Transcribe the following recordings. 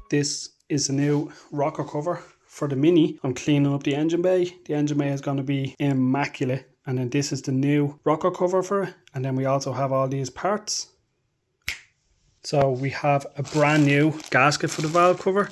This is the new rocker cover for the Mini. I'm cleaning up the engine bay. The engine bay is going to be immaculate. And then this is the new rocker cover for it. And then we also have all these parts. So we have a brand new gasket for the valve cover.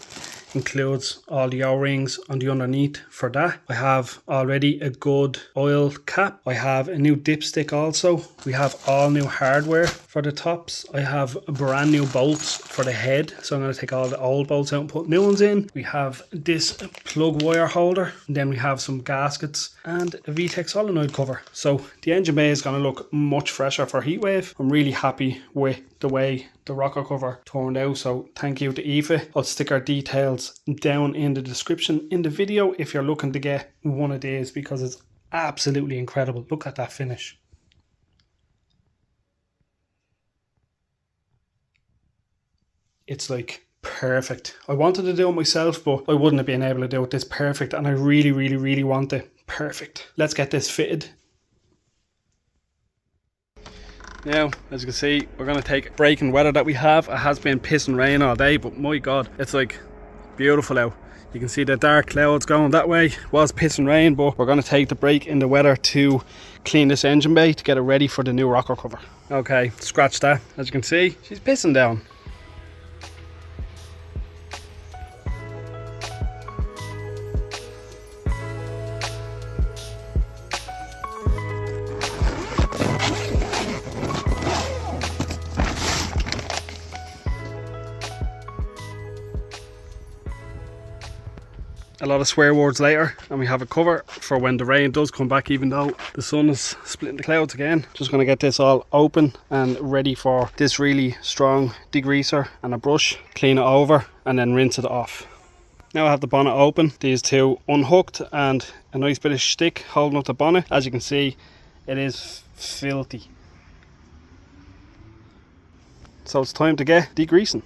Includes all the O-rings on the underneath for that. I have already a good oil cap. I have a new dipstick also. We have all new hardware for the tops. I have brand new bolts for the head. So I'm going to take all the old bolts out and put new ones in. We have this plug wire holder. And then we have some gaskets and a Vtec solenoid cover. So the engine bay is going to look much fresher for heatwave. I'm really happy with the way the rocker cover turned out, so thank you to Aoife. I'll stick our details down in the description in the video if you're looking to get one of these, because it's absolutely incredible. Look at that finish. It's like perfect. I wanted to do it myself, but I wouldn't have been able to do it this perfect, and I really want it perfect. Let's get this fitted. Now, as you can see, we're going to take a break in weather that we have. It has been pissing rain all day, but my God, it's like beautiful out. You can see the dark clouds going that way. It was pissing rain, but we're going to take the break in the weather to clean this engine bay to get it ready for the new rocker cover. Okay, scratch that. As you can see, she's pissing down. A lot of swear words later, and we have a cover for when the rain does come back, even though the sun is splitting the clouds again. Just going to get this all open and ready for this really strong degreaser and a brush. Clean it over and then rinse it off. Now I have the bonnet open, these two unhooked, and a nice bit of stick holding up the bonnet. As you can see, it is filthy. So it's time to get degreasing.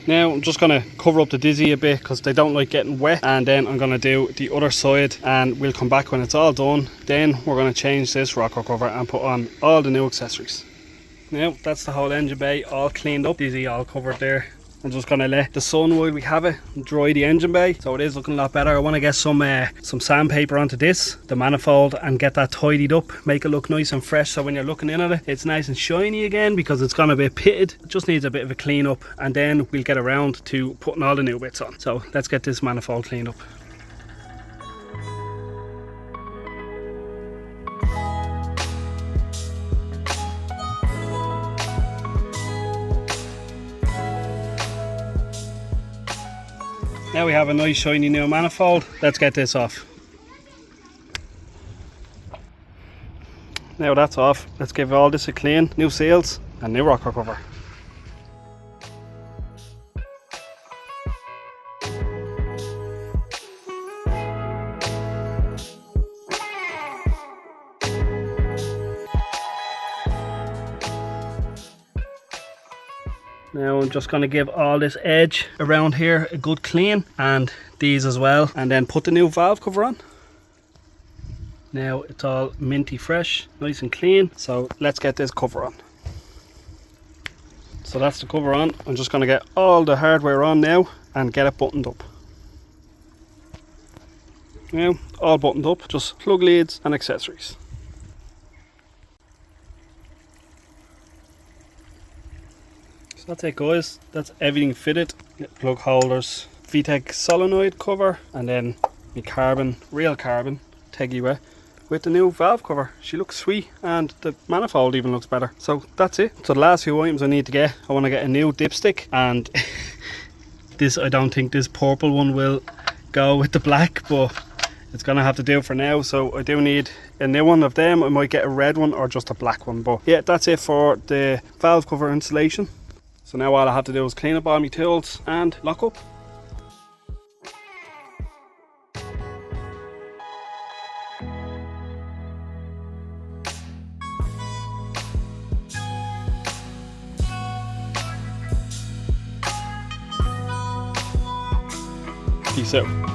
Now I'm just going to cover up the dizzy a bit because they don't like getting wet, and then I'm going to do the other side and we'll come back when it's all done. Then we're going to change this rocker cover and put on all the new accessories. Now that's the whole engine bay all cleaned up, dizzy all covered there. I'm just going to let the sun, while we have it, dry the engine bay, so it is looking a lot better. I want to get some sandpaper onto this, the manifold, and get that tidied up, make it look nice and fresh, so when you're looking in at it, it's nice and shiny again, because it's gone a bit pitted. It just needs a bit of a clean up, and then we'll get around to putting all the new bits on. So let's get this manifold cleaned up. Now we have a nice shiny new manifold. Let's get this off. Now that's off, let's give all this a clean. New seals and new rocker cover. Now I'm just going to give all this edge around here a good clean, and these as well, and then put the new valve cover on. Now it's all minty fresh, nice and clean, so let's get this cover on. So that's the cover on. I'm just going to get all the hardware on now and get it buttoned up. Now all buttoned up, just plug leads and accessories. So that's it guys, that's everything fitted. Plug holders, Vtec solenoid cover, and then my carbon, real carbon Tegiwa with the new valve cover. She looks sweet, and the manifold even looks better. So that's it. So the last few items I need to get, I want to get a new dipstick, and this, I don't think this purple one will go with the black, but it's gonna have to do for now. So I do need a new one of them. I might get a red one or just a black one, but yeah, that's it for the valve cover installation. So now all I have to do is clean up all my tools and lock up. Peace out.